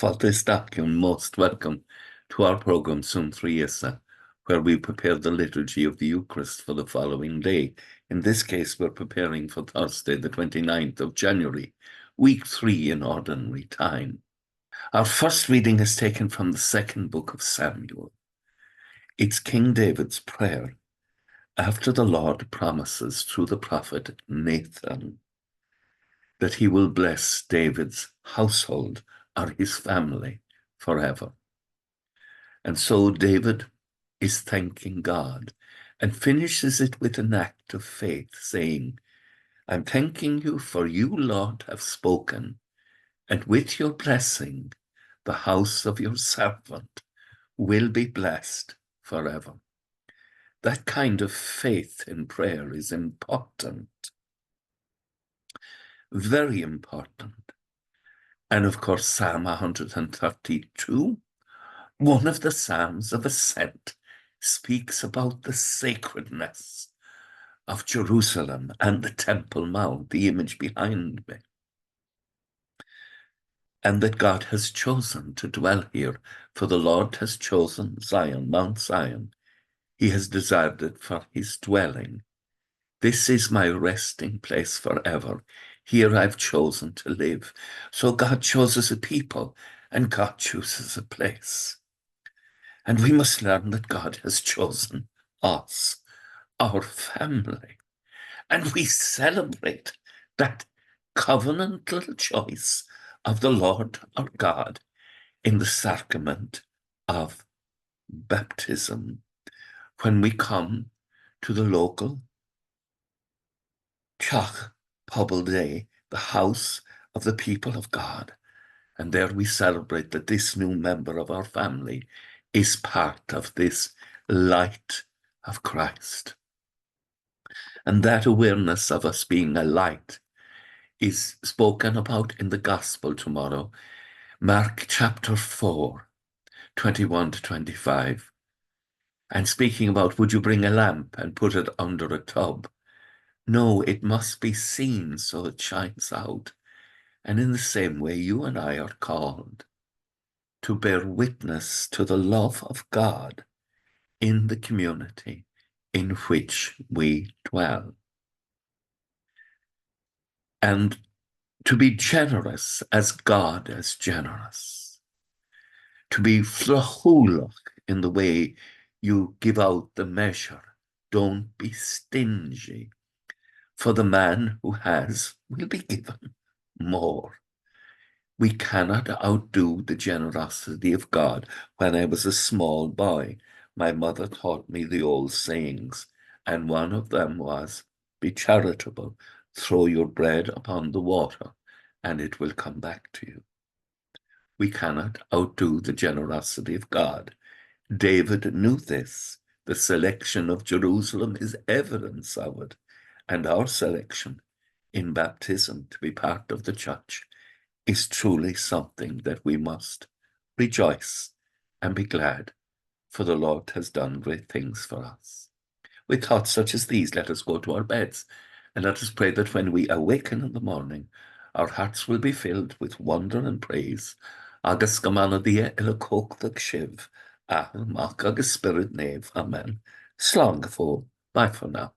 Fáilte and most welcome to our program Suantraí Íosa, where we prepare the liturgy of the Eucharist for the following day. In this case, we're preparing for Thursday, the 29th of January, week 3 in ordinary time. Our first reading is taken from the second book of Samuel. It's King David's prayer after the Lord promises through the prophet Nathan that he will bless David's household or his family forever. And so David is thanking God and finishes it with an act of faith, saying, I'm thanking you for you, Lord, have spoken, and with your blessing, the house of your servant will be blessed forever. That kind of faith in prayer is important, very important. And of course, Psalm 132, one of the Psalms of Ascent, speaks about the sacredness of Jerusalem and the Temple Mount, the image behind me, and that God has chosen to dwell here, for the Lord has chosen Zion, Mount Zion. He has desired it for his dwelling. This is my resting place forever. Here I've chosen to live. So God chooses a people and God chooses a place. And we must learn that God has chosen us, our family. And we celebrate that covenantal choice of the Lord our God in the sacrament of baptism. When we come to the local Teach Pobl Day, the house of the people of God, and there we celebrate that this new member of our family is part of this light of Christ. And that awareness of us being a light is spoken about in the Gospel tomorrow, Mark chapter 4, 21 to 25. And speaking about, would you bring a lamp and put it under a tub? No, it must be seen so it shines out. And in the same way, you and I are called to bear witness to the love of God in the community in which we dwell. And to be generous as God is generous. To be flachulach in the way you give out the measure. Don't be stingy. For the man who has will be given more. We cannot outdo the generosity of God. When I was a small boy, my mother taught me the old sayings, and one of them was, be charitable, throw your bread upon the water, and it will come back to you. We cannot outdo the generosity of God. David knew this. The selection of Jerusalem is evidence of it, and our selection in baptism to be part of the church is truly something that we must rejoice and be glad, for the Lord has done great things for us. With thoughts such as these, let us go to our beds, and let us pray that when we awaken in the morning, our hearts will be filled with wonder and praise. Agus gamana dia ila cóchtach shiv, mach agus spirit nave. Amen. Slán go fóill. Bye for now.